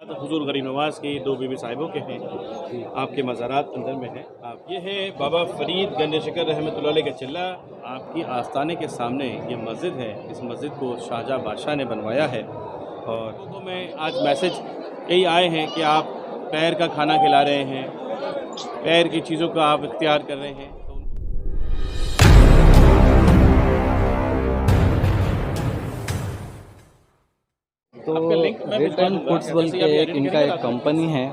हुजूर गरीब नवाज की दो बीबी साहिबों के हैं, आपके मज़ारात अंदर में है। आप ये है बाबा फरीद गंज शिकर रहमतुल्लाह अलैह का चिल्ला। आपकी आस्थाने के सामने ये मस्जिद है। इस मस्जिद को शाहजहाँ बादशाह ने बनवाया है और लोगों में आज मैसेज कई आए हैं कि आप पैर का खाना खिला रहे हैं, पैर की चीज़ों का आप इख्तियार कर रहे हैं। तो रेट एंड फूड्स बोल के इनका एक कंपनी है,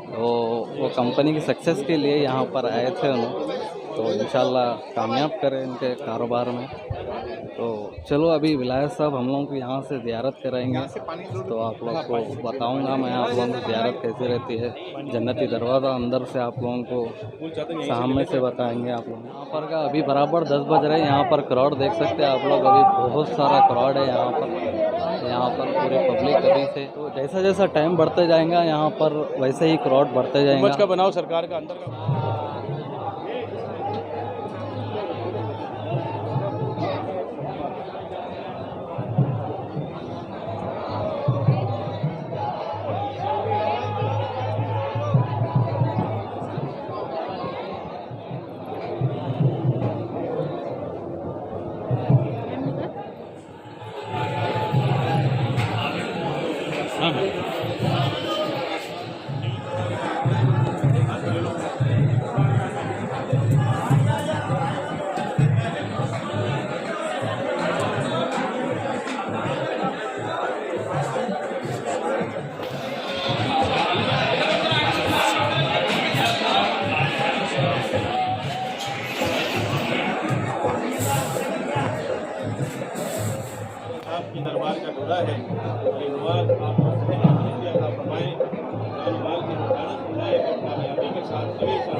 तो वो कंपनी की सक्सेस के लिए यहाँ पर आए थे उन्होंने, तो इंशाल्लाह कामयाब करें इनके कारोबार में। तो चलो अभी विलायत साहब हम लोगों को यहाँ से ज़ियारत कराएंगे, तो आप लोग को बताऊँगा मैं आप लोगों की ज़ियारत कैसी रहती है। जन्नती दरवाज़ा अंदर से आप लोगों को सामने से बताएंगे। आप लोग यहाँ पर का अभी बराबर 10 बज रहे हैं। यहाँ पर क्राउड देख सकते हैं आप लोग, अभी बहुत सारा क्राउड है यहाँ पर पूरे पब्लिक अभी से। तो जैसा जैसा टाइम बढ़ते जाएगा यहाँ पर वैसे ही क्राउड बढ़ते जाएगा। का बनाओ सरकार का अंदर का आपकी दरबार का डोरा है। धन्यवाद आपको फरमाए, जानमाल की हिफाजत फरमाए और कामयाबी के साथ हमेशा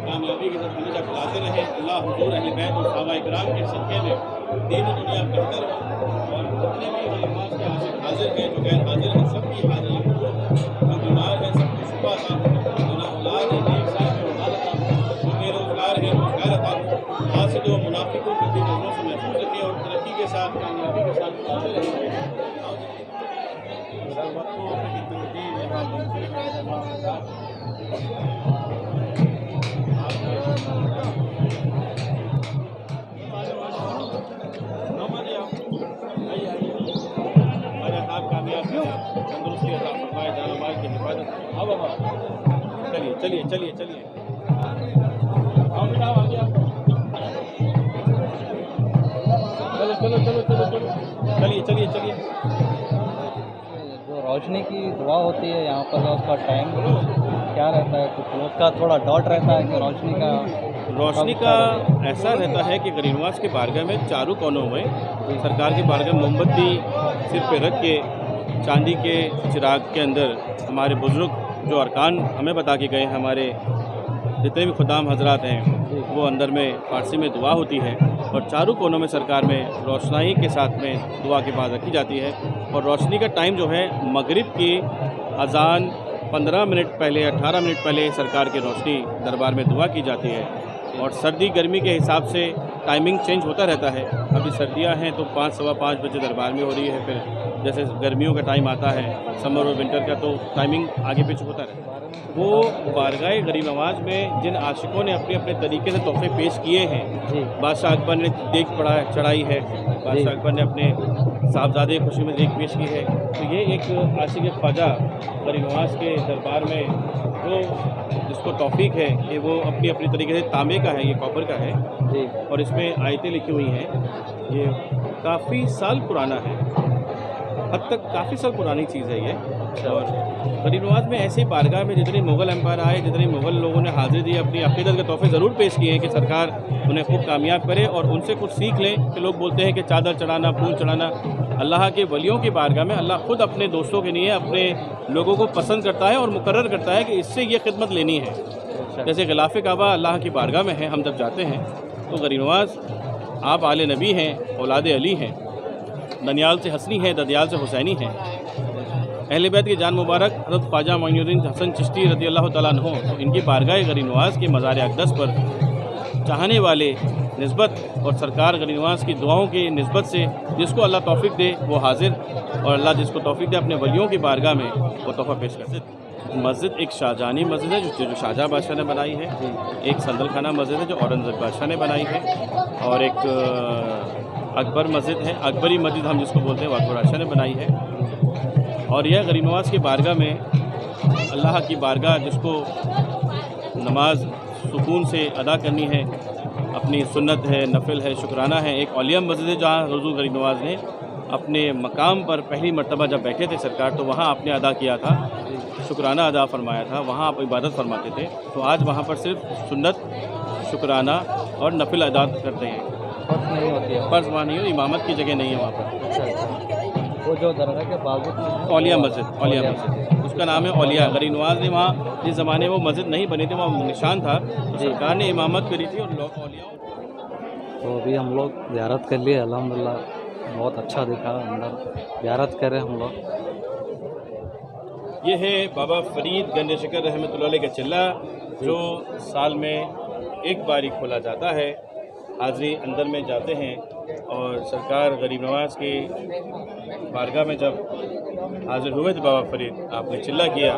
कामयाबी के साथ हमेशा खिलाते रहे। अल्लाह हुजूर अहले बैत और सहाबा इकराम के सदक़े में दीन और दुनिया बेहतर हो और जितने भी नमाज के आशिक हाजिर हैं, जो गैर हाजिर हैं, सबकी हाजिरी कबूल, जो बीमार हैं सबको शिफा अता हो, जो नाऔलाद हैं नेक साहब में औलाद अता हो, जो बेरोजगार हैं रोजगार अता हो, हासिद व मुनाफिकों को भी नजरों से महफूज रखे और तरक्की के साथ कामयाबी के साथ चलते रहे। तंदुरुस्ती अता फरमाए, जानमाल की हिफाजत। चलिए चलिए चलिए आओ बेटा आगे आओ। चलो चलो चलो चलो चलो चलिए चलिए चलिए। जो रोशनी की दुआ होती है यहाँ पर उसका टाइम क्या रहता है? कुछ लोग का थोड़ा डाउट रहता है कि रोशनी का ऐसा रहता है कि गरीब नवाज के बारगाह में चारों कोनों में सरकार के बारगाह मोमबत्ती सिर पे रख के चांदी के चिराग के अंदर हमारे बुजुर्ग जो अरकान हमें बता के गए, हमारे जितने भी खुदाम हजरात हैं वो अंदर में फारसी में दुआ होती है और चारों कोनों में सरकार में रोशनाई के साथ में दुआ के बाद रखी जाती है। और रोशनी का टाइम जो है मगरिब की अजान 15 मिनट पहले 18 मिनट पहले सरकार की रोशनी दरबार में दुआ की जाती है और सर्दी गर्मी के हिसाब से टाइमिंग चेंज होता रहता है। अभी सर्दियां हैं तो 5 सवा 5 बजे दरबार में हो रही है, फिर जैसे गर्मियों का टाइम आता है समर और विंटर का तो टाइमिंग आगे पीछे होता रहता है। वो बारगाह गरीब नवाज में जिन आशिकों ने अपने अपने तरीके से तोहफे पेश किए हैं, बादशाह अकबर ने देख चढ़ाई है, बादशाह अकबर ने अपने साहबजादे खुशी में देख पेश की है, तो ये एक आशिक ख्वाजा गरीब नवाज के दरबार में वो जिसको तौफीक है कि वो अपनी अपनी तरीके से तांबे का है, ये कॉपर का है और इसमें आयतें लिखी हुई हैं। ये काफ़ी साल पुराना है, हद तक काफ़ी साल पुरानी चीज़ है ये। और गरीब नवाज में ऐसे बारगाह में जितने मुग़ल एम्पायर आए, जितने मुग़ल लोगों ने हाजिरी दी, अपनी अक़ीदत के तोहफे ज़रूर पेश किए हैं कि सरकार उन्हें खूब कामयाब करे और उनसे कुछ सीख लें। कि लोग बोलते हैं कि चादर चढ़ाना, फूल चढ़ाना, अल्लाह के वलियों की बारगाह में अल्लाह ख़ुद अपने दोस्तों के लिए अपने लोगों को पसंद करता है और मुकर्रर करता है कि इससे ये खिदमत लेनी है। जैसे ग़िलाफ़े काबा अल्लाह की बारगाह में है, हम जब जाते हैं तो गरीब नवाज आप आले नबी हैं, औलाद अली हैं, ननियाल से हसनी है, ददियाल से हुसैनी हैं, अहले बैत की जान मुबारक हज़रत ख्वाजा मोइनुद्दीन हसन चिश्ती रज़ी अल्लाह तआला अन्हु, तो इनकी बारगाह गरीब नवाज के मज़ार अक़दस पर चाहने वाले निस्बत और सरकार गरीब नवाज की दुआओं की निस्बत से जिसको अल्लाह तौफीक दे वो हाजिर, और अल्लाह जिसको तौफीक दे अपने वलियों की बारगाह में वो तोहफ़ा पेश करते। मस्जिद एक शाहजहानी मस्जिद है जो शाहजहाँ बादशाह ने बनाई है, एक संदल खाना मस्जिद है जो औरंगज़ेब बादशाह ने बनाई है, और एक अकबर मस्जिद है, अकबरी मस्जिद हम जिसको बोलते हैं वो अकबर बादशाह ने बनाई है। और यह गरीब नवाज की बारगाह में अल्लाह की बारगाह जिसको नमाज सुकून से अदा करनी है, अपनी सुन्नत है, नफिल है, शुक्राना है। एक औलिया मस्जिद है जहाँ हुज़ूर गरीब नवाज ने अपने मकाम पर पहली मर्तबा जब बैठे थे सरकार तो वहाँ आपने अदा किया था, शुक्राना अदा फरमाया था, वहाँ आप इबादत फरमाते थे। तो आज वहाँ पर सिर्फ सुन्नत, शुक्राना और नफिल अदा करते हैं, फर्ज नहीं होती है, फ़र्ज़ वहाँ नहीं हो, इमामत की जगह नहीं है वहाँ पर। अच्छा, वो जो दरगाह के बाजू में औलिया मस्जिद, उसका नाम है औलिया। गरीब नवाज ने वहाँ जिस ज़माने में वो मस्जिद नहीं बनी थी वहाँ निशान था, तो सरकार ने इमामत करी थी और लोग औलिया। तो अभी हम लोग ज़ियारत कर लिए, अल्हम्दुलिल्लाह बहुत अच्छा दिखा, अंदर ज़ियारत करें हम लोग। ये है बाबा फरीद गंज शकर रहमतुल्लाह अलैह का चिल्ला जो साल में एक बार ही खोला जाता है। हाज़री अंदर में जाते हैं और सरकार गरीब नवाज की बारगाह में जब हाजिर हुए थे बाबा फरीद, आपने चिल्ला किया,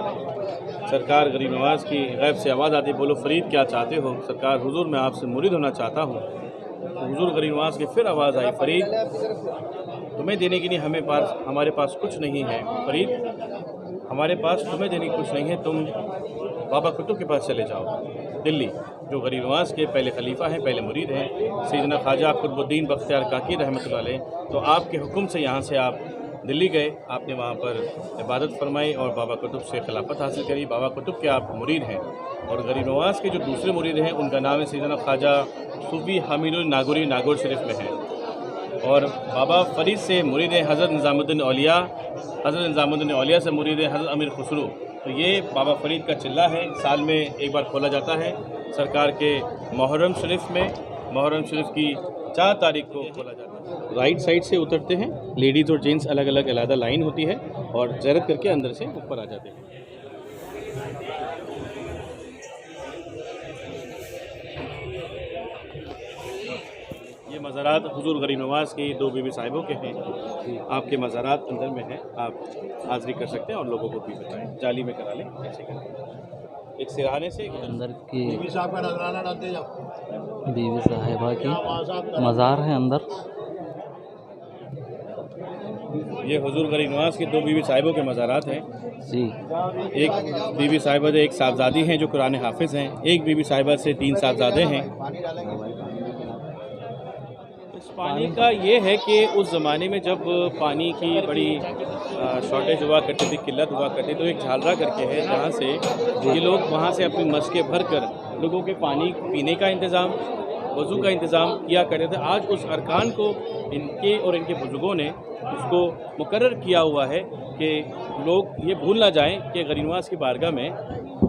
सरकार गरीब नवाज की गैब से आवाज़ आती, बोलो फरीद क्या चाहते हो? सरकार हुजूर मैं आपसे मुरीद होना चाहता हूँ। तो हुजूर गरीब नवाज की फिर आवाज़ आई, फरीद तुम्हें देने के लिए हमारे पास कुछ नहीं है, फरीद हमारे पास तुम्हें देने की कुछ नहीं है, तुम बाबा कुतुब के पास चले जाओ दिल्ली, जो गरीब नवाज के पहले खलीफा हैं, पहले मुरीद हैं, सैयदना ख्वाजा कुतुबुद्दीन बख्तियार काकी रहमतुल्लाह अलैह। तो आपके हुक्म से यहाँ से आप दिल्ली गए, आपने वहाँ पर इबादत फरमाई और बाबा कुतुब से खिलाफत हासिल करी। बाबा कुतुब के आप मुरीद हैं और गरीब नवाज के जो दूसरे मुरीद हैं उनका नाम है सैयदना ख्वाजा सूफी हमीदुल नागौरी, नागौर शरीफ में है। और बाबा फरीद से मुरीद हैं हज़रत निज़ामुद्दीन औलिया, हज़रत निज़ामुद्दीन औलिया से मुरीद हैं हज़रत अमीर खुसरो। तो ये बाबा फरीद का चिल्ला है, साल में एक बार खोला जाता है सरकार के मुहर्रम शरीफ में। मुहर्रम शरीफ की 4 तारीख को खोला जाता है। राइट साइड से उतरते हैं, लेडीज़ और जेंट्स अलग अलग अलग लाइन होती है और ज़ियारत करके अंदर से ऊपर आ जाते हैं। ये मज़ारात हुजूर गरीब नवाज की 2 बीबी साहिबों के हैं। आपके मज़ारात अंदर में हैं, आप हाज़री कर सकते हैं और लोगों को भी बताएं, जाली में करा लें, ऐसे करें। एक सिरहाने से अंदर की बीवी साहब का नजराना डालते जाओ, बीवी साहिबा की मज़ार है अंदर। ये हुजूर गरीब नवाज की 2 बीवी साहिबों के मज़ारात हैं जी। एक बीबी साहिबा से एक साहबजादी हैं जो कुरान हाफिज़ हैं, एक बीबी साहिबा से 3 साहबजादे हैं। इस पानी का ये है कि उस ज़माने में जब पानी की बड़ी शॉर्टेज हुआ करती थी, किल्लत हुआ करती, तो एक झालरा करके है जहाँ से ये लोग वहाँ से अपनी मशकें भर कर लोगों के पानी पीने का इंतज़ाम, वज़ू का इंतज़ाम किया करते थे। आज उस अरकान को इनके और इनके बुज़ुर्गों ने उसको मुकर्रर किया हुआ है कि लोग ये भूल ना जाएं कि गरीब नवाज की बारगाह में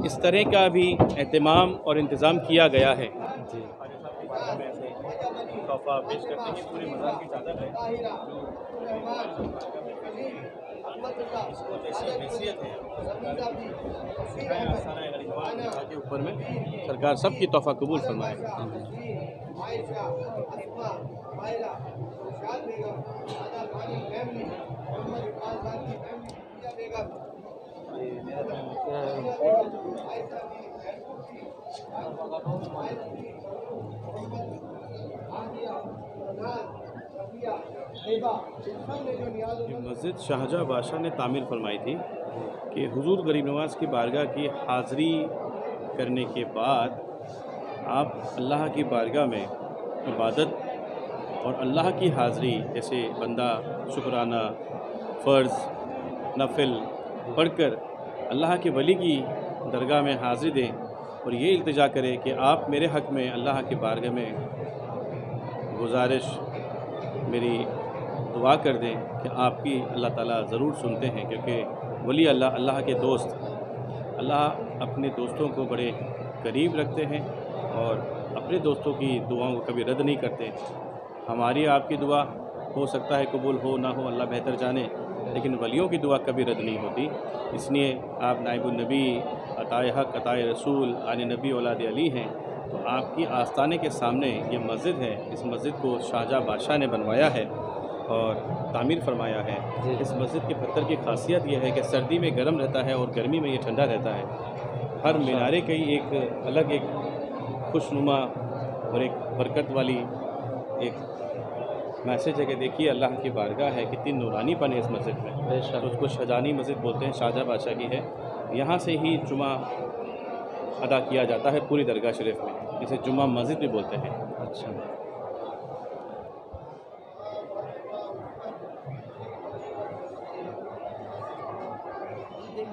इस तरह का भी एहतमाम और इंतज़ाम किया गया है। तोहफ़ा पेश करते हैं, पूरे मज़ार की चादर है इसको जैसी हैसियत है के ऊपर में सरकार सबकी तोहफ़ा कबूल फरमाए। मस्जिद शाहजहाँ बादशाह ने तामीर फरमाई थी कि हुजूर गरीब नवाज की बारगाह की हाज़री करने के बाद आप अल्लाह की बारगाह में इबादत और अल्लाह की हाज़री जैसे बंदा शुक्राना, फ़र्ज़, नफिल पढ़कर अल्लाह के वली की दरगाह में हाज़री दें और ये इल्तिजा करें कि आप मेरे हक़ में अल्लाह की बारगाह में गुजारिश मेरी दुआ कर दें कि आपकी अल्लाह ताला ज़रूर सुनते हैं, क्योंकि वली अल्लाह के दोस्त, अल्लाह अपने दोस्तों को बड़े करीब रखते हैं और अपने दोस्तों की दुआओं को कभी रद्द नहीं करते। हमारी आपकी दुआ हो सकता है कबूल हो ना हो, अल्लाह बेहतर जाने, लेकिन वलियों की दुआ कभी रद्द नहीं होती। इसलिए आप नाइबुन नबी, अताए हक़, अताए रसूल, आने नबी औलाद अली हैं। तो आपकी आस्थाने के सामने ये मस्जिद है। इस मस्जिद को शाहजहाँ बादशाह ने बनवाया है और तामीर फरमाया है। इस मस्जिद के पत्थर की खासियत यह है कि सर्दी में गर्म रहता है और गर्मी में ये ठंडा रहता है। हर मीनारे की एक अलग एक खुशनुमा और एक बरकत वाली एक मैसेज है कि देखिए अल्लाह की बारगाह है, कितनी नूरानीपन है इस मस्जिद में। तो उसको शाहजहानी मस्जिद बोलते हैं, शाहजहाँ बादशाह की है। यहाँ से ही जुमा अदा किया जाता है पूरी दरगाह शरीफ में, इसे जुमा मस्जिद भी बोलते हैं। अच्छा,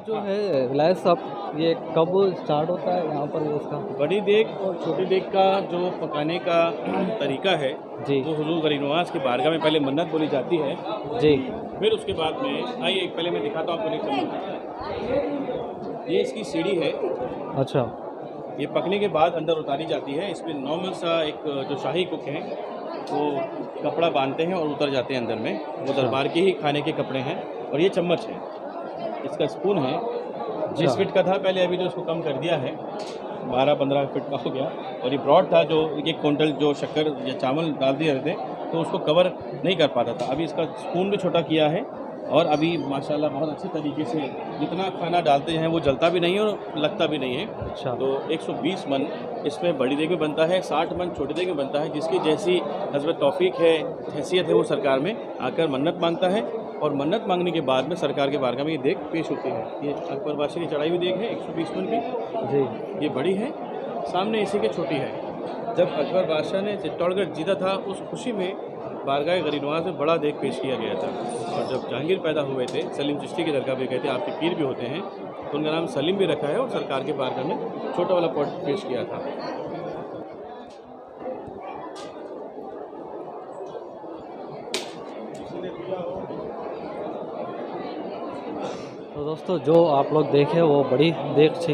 जो है विलायत साहब, ये कब स्टार्ट होता है यहाँ पर इसका? बड़ी देग और छोटी देग का जो पकाने का तरीका है जी वो हुजूर गरीब नवाज की बारगाह में पहले मन्नत बोली जाती है, जी। फिर उसके बाद में आइए पहले मैं दिखाता हूँ आपको। ये इसकी सीढ़ी है। अच्छा, ये पकने के बाद अंदर उतारी जाती है। इसमें नॉर्मल सा एक जो शाही कुक हैं वो कपड़ा बांधते हैं और उतर जाते हैं अंदर में। वो दरबार के ही खाने के कपड़े हैं। और ये चम्मच है, इसका स्पून है। जिस फीट का था पहले, अभी तो इसको कम कर दिया है, 12-15 फीट का हो गया। और ये ब्रॉड था, जो 1 क्विंटल जो शक्कर या चावल डाल दिए रहते तो उसको कवर नहीं कर पाता था। अभी इसका स्पून भी छोटा किया है और अभी माशाल्लाह बहुत अच्छे तरीके से जितना खाना डालते हैं वो जलता भी नहीं है और लगता भी नहीं है। अच्छा। तो 120 मन इसमें बड़ी देग में बनता है, 60 मन छोटी देग में बनता है। जिसकी जैसी हज़रत तौफीक है, हैसियत है, वो सरकार में आकर मन्नत मांगता है और मन्नत मांगने के बाद में सरकार के बारगाह में ये देग पेश होती है। ये अकबर बादशाह की चढ़ाई हुई देग है 120 मन की जी। ये बड़ी है, सामने इसी के छोटी है। जब अकबर बादशाह ने चित्तौड़गढ़ जीता था, उस खुशी में बारगाह गरीब नवाज में बड़ा देग पेश किया गया था। और जब जहांगीर पैदा हुए थे, सलीम चिश्ती की दरगाह पे गए थे, आपके पीर भी होते हैं, तो उनका नाम सलीम भी रखा है और सरकार के बारगाह में छोटा वाला पॉट पेश किया था। तो दोस्तों, जो आप लोग देखे वो बड़ी देग थी।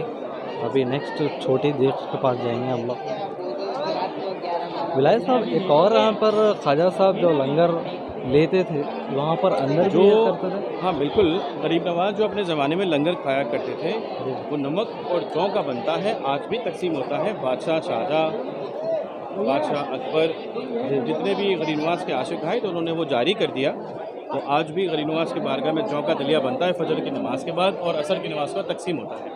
अभी नेक्स्ट छोटी देग के पास जाएंगे हम लोग। विलायत साहब, एक और यहाँ पर ख्वाजा साहब जो लंगर लेते थे, वहाँ पर अंदर जो करते थे? हाँ बिल्कुल, गरीब नवाज जो अपने ज़माने में लंगर खाया करते थे, वो नमक और जौ का बनता है, आज भी तकसीम होता है। बादशाह शाहजहाँ, बादशाह अकबर, जितने भी गरीब नवाज के आशिक आए तो उन्होंने वो जारी कर दिया। तो आज भी गरीब नवाज की बारगाह में जौ का दलिया बनता है फजर की नमाज के बाद, और असर की नमाज का तकसीम होता है।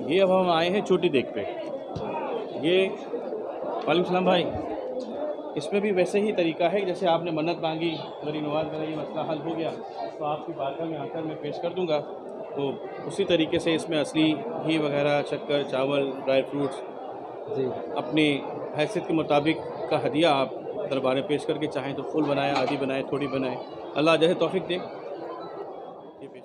ये अब हम आए हैं छोटी देग पे। ये वालेकुम सलाम भाई, इसमें भी वैसे ही तरीका है जैसे आपने मन्नत मांगी, गरीब नवाज मेरा ये मसला हल हो गया तो आपकी बारगाह में आकर मैं पेश कर दूंगा। तो उसी तरीके से इसमें असली घी वगैरह, शक्कर, चावल, ड्राई फ्रूट्स जी, अपनी हैसियत के मुताबिक का हदिया आप दरबार में पेश करके, चाहें तो फुल बनाए, आधी बनाए, थोड़ी बनाए, अल्लाह जैसे तौफीक दे। ये पेश,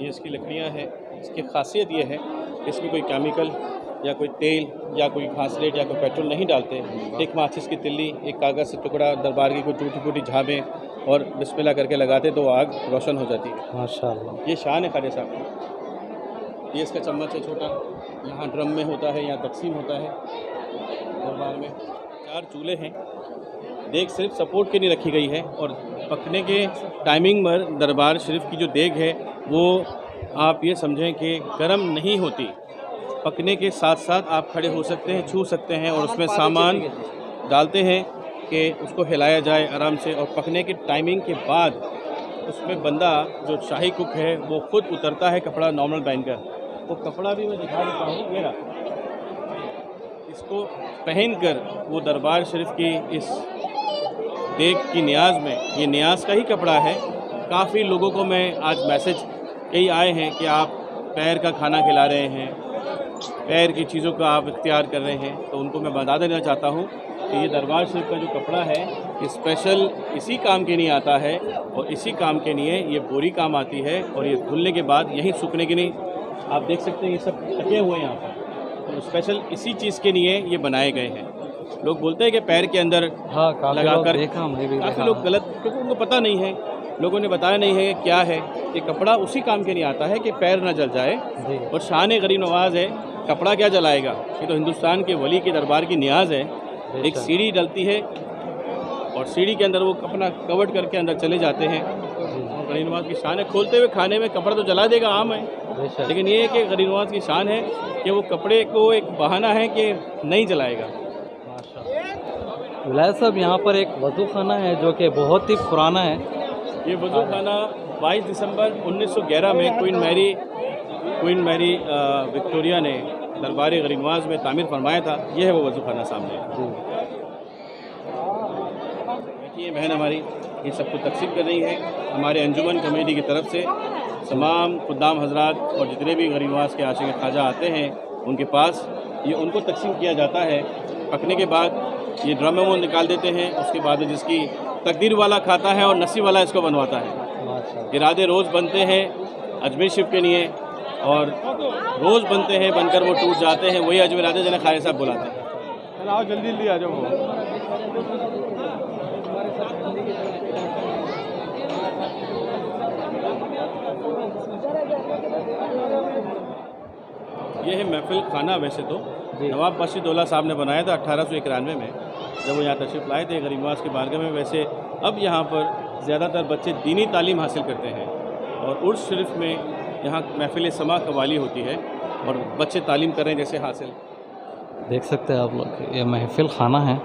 ये इसकी लकड़ियाँ हैं। इसकी खासियत ये है कि इसमें कोई केमिकल या कोई तेल या कोई घासलेट या कोई पेट्रोल नहीं डालते। एक माचिस की तिल्ली, एक कागज़ से टुकड़ा, दरबार की कोई टूटी फूटी झाबें और बिस्मिल्लाह करके लगाते तो आग रोशन हो जाती है। माशाअल्लाह। ये शान है ख्वाजा साहब की। ये इसका चम्मच है छोटा, यहाँ ड्रम में होता है, यहाँ तकसीम होता है दरबार में। 4 चूल्हे हैं। देग सिर्फ सपोर्ट के लिए रखी गई है और पकने के टाइमिंग पर दरबार शरीफ की जो देग है वो आप ये समझें कि गर्म नहीं होती। पकने के साथ साथ आप खड़े हो सकते हैं, छू सकते हैं और उसमें सामान डालते हैं कि उसको हिलाया जाए आराम से। और पकने की टाइमिंग के बाद उसमें बंदा जो शाही कुक है वो खुद उतरता है कपड़ा नॉर्मल पहनकर। वो कपड़ा भी मैं दिखा देता हूँ, मेरा इसको पहनकर वो दरबार शरीफ की इस देग की न्याज में, ये न्याज का ही कपड़ा है। काफ़ी लोगों को मैं आज मैसेज कई आए हैं कि आप पैर का खाना खिला रहे हैं, पैर की चीज़ों का आप इख्तियार कर रहे हैं, तो उनको मैं बता देना चाहता हूँ कि ये दरबार शरीफ का जो कपड़ा है ये स्पेशल इसी काम के लिए आता है और इसी काम के लिए ये बोरी काम आती है। और ये धुलने के बाद यहीं सूखने के लिए आप देख सकते हैं ये सब ढके हुए हैं यहाँ पर, तो स्पेशल इसी चीज़ के लिए ये बनाए गए हैं। लोग बोलते हैं कि पैर के अंदर हाँ, लगाकर, काफ़ी लोग गलत, क्योंकि उनको पता नहीं है, लोगों ने बताया नहीं है क्या है। ये कपड़ा उसी काम के लिए आता है कि पैर न जल जाए। और शान गरीब नवाज है, कपड़ा क्या जलाएगा। ये तो हिंदुस्तान के वली के दरबार की न्याज है। एक सीढ़ी डलती है और सीढ़ी के अंदर वो अपना कवर्ड करके अंदर चले जाते हैं गरीब नवाज की शान है। खोलते हुए खाने में कपड़ा तो जला देगा, आम है, बेशक। लेकिन ये है कि गरीब नवाज की शान है कि वो कपड़े को एक बहाना है कि नहीं जलाएगा। माशाल्लाह। विलायत साहब, यहाँ पर एक वज़ू खाना है जो कि बहुत ही पुराना है। ये वज़ू खाना 22 दिसंबर 1911 में क्वीन मैरी विक्टोरिया ने दरबार गरीब नवाज में तामीर फरमाया था। ये है वो वज़ू खाना सामने। ये बहन हमारी ये सब कुछ तकसीम कर रही है। हमारे अंजुमन कमेटी की तरफ से तमाम खुद्दाम हजरात और जितने भी गरीब नवाज के आशिक ख्वाजा आते हैं उनके पास ये उनको तकसीम किया जाता है। पकने के बाद ये ड्रम में वो निकाल देते हैं। उसके बाद जिसकी तकदीर वाला खाता है और नसीब वाला इसको बनवाता है। इरादे रोज़ बनते हैं अजमेर शिव के लिए और रोज़ बनते हैं, बनकर वो टूट जाते हैं। वही अजमेर आते जिन्हें खालिद साहब बुलाते हैं। आओ जल्दी जल्दी आ जाओ। ये है महफिल खाना। वैसे तो नवाब बख्शीदौला साहब ने बनाया था 1891 में, जब वो यहाँ तशरीफ़ लाए थे गरीब नवाज के बारगाह में। वैसे अब यहाँ पर ज़्यादातर बच्चे दीनी तालीम हासिल करते हैं और उर्स शरीफ में यहाँ महफिल समा कवाली होती है और बच्चे तालीम कर रहे हैं जैसे हासिल। देख सकते हैं आप लोग, ये महफिल खाना है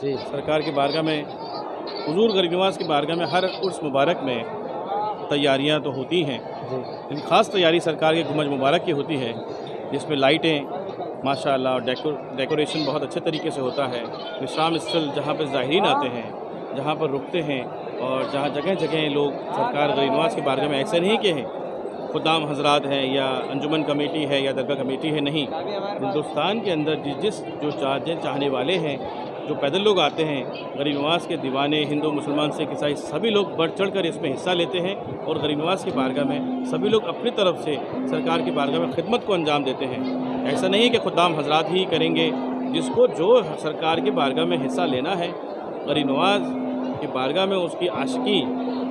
जी। सरकार के बारगाह में, हुजूर गरीब नवाज के बारगाह में हर उर्स मुबारक में तैयारियां तो होती हैं, लेकिन ख़ास तैयारी सरकार के गुंबद मुबारक की होती है, जिसमें लाइटें माशाअल्लाह और डेकोरेशन बहुत अच्छे तरीके से होता है। विश्राम स्थल जहाँ पर ज़ाहिरीन आते हैं, जहाँ पर रुकते हैं और जहाँ जगह जगह लोग सरकार गरीब नवाज के बारगाह में ऐसे नहीं के हैं खुदाम हजरात हैं या अंजुमन कमेटी है या दरगाह कमेटी है, नहीं। हिंदुस्तान के अंदर जो चाहने वाले हैं, जो पैदल लोग आते हैं, गरीब नवाज के दीवाने, हिंदू मुसलमान सिख ईसाई सभी लोग बढ़ चढ़ कर इसमें हिस्सा लेते हैं और गरीब नवाज की बारगाह में सभी लोग अपनी तरफ से सरकार की बारगाह में खिदमत को अंजाम देते हैं। ऐसा नहीं कि खुदाम हजरात ही करेंगे, जिसको जो सरकार की बारगाह में हिस्सा लेना है, गरीब नवाज की बारगाह में उसकी आशिकी,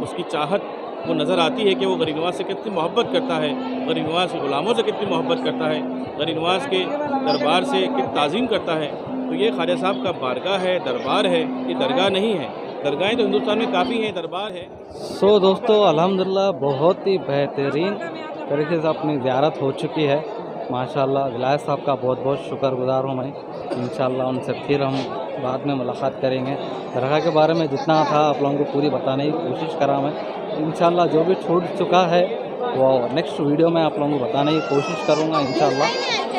उसकी चाहत वो नज़र आती है कि वो गरीब नवाज से कितनी मोहब्बत करता है, गरीब नवाज के ग़ुलामों से कितनी मोहब्बत करता है, गरीब नवाज के दरबार से कितनी ताज़ीम करता है। तो ये ख्वाजा साहब का बारगाह है, दरबार है, ये दरगाह नहीं है। दरगाहें तो हिंदुस्तान में काफ़ी हैं, दरबार है। सो दोस्तों, अल्हम्दुलिल्लाह बहुत ही बेहतरीन तरीके से अपनी ज़ियारत हो चुकी है माशाल्लाह। विलायत साहब का बहुत बहुत शुक्रगुजार हूँ मैं। इंशाल्लाह उनसे फिर हम बाद में मुलाकात करेंगे। दरगाह के बारे में जितना था आप लोगों को पूरी बताने की कोशिश करा मैं। इंशाल्लाह जो भी छूट चुका है वो नेक्स्ट वीडियो में आप लोगों को बताने की कोशिश करूँगा इंशाल्लाह।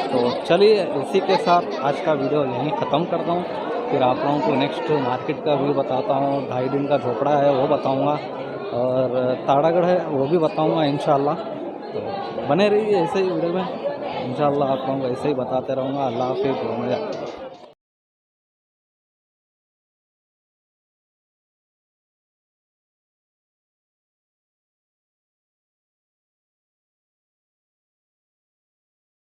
तो चलिए, इसी के साथ आज का वीडियो यहीं ख़त्म करता हूँ। फिर आप लोगों को नेक्स्ट मार्केट का व्यू बताता हूँ, 2.5 दिन का झोपड़ा है वो बताऊँगा और ताड़ागढ़ है वो भी बताऊँगा इंशाल्लाह। तो बने रहिए ऐसे ही वीडियो में, इंशाल्लाह आप लोगों को ऐसे ही बताते रहूँगा। अल्लाह हाफ़िज़।